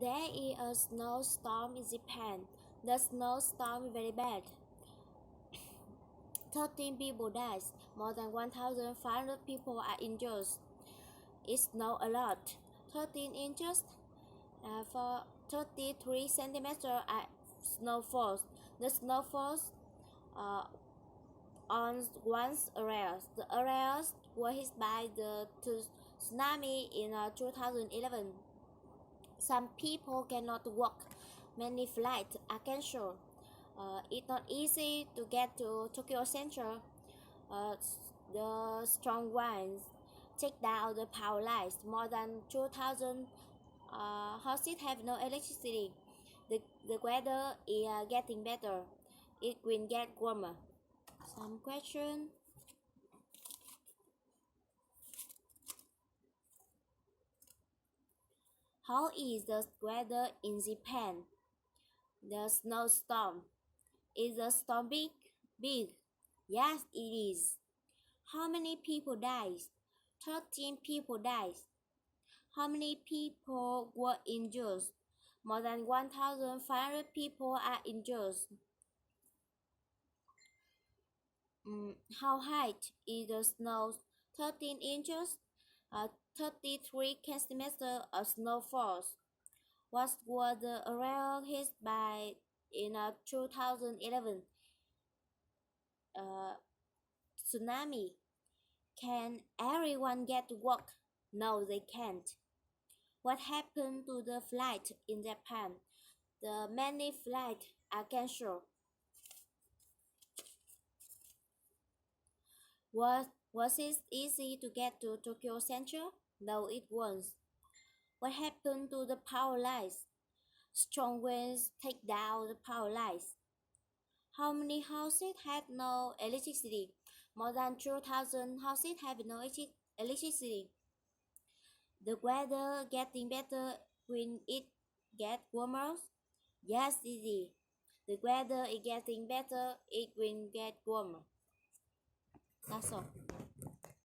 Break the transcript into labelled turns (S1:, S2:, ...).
S1: There is a snowstorm in Japan. The snowstorm is very bad. 13 people died. More than 1,500 people are injured. It snowed a lot. 13 inches for 33 centimeters are snowfall. The snowfall uh, on one area. The areas were hit by the tsunami in 2011. Some people cannot walk. Many flights are cancelled. It's not easy to get to Tokyo Central. The strong winds take down the power lines. More than 2,000 houses have no electricity. The weather is getting better. It will get warmer. Some question. How is the weather in Japan? The snowstorm. Is the storm big? Big. Yes, it is. How many people died? 13 people died. How many people were injured? More than 1,500 people are injured. How high is the snow? 13 inches. 33 centimeters of snowfall. What was the area hit by in 2011 tsunami? Can everyone get to work? No, they can't. What happened to the flight in Japan? The many flights are cancelled. Was it easy to get to Tokyo Central? No, it wasn't. What happened to the power lines? Strong winds take down the power lines. How many houses had no electricity? More than 2,000 houses have no electricity. The weather getting better when it gets warmer? Yes, it is. The weather is getting better, it will get warmer. That's all.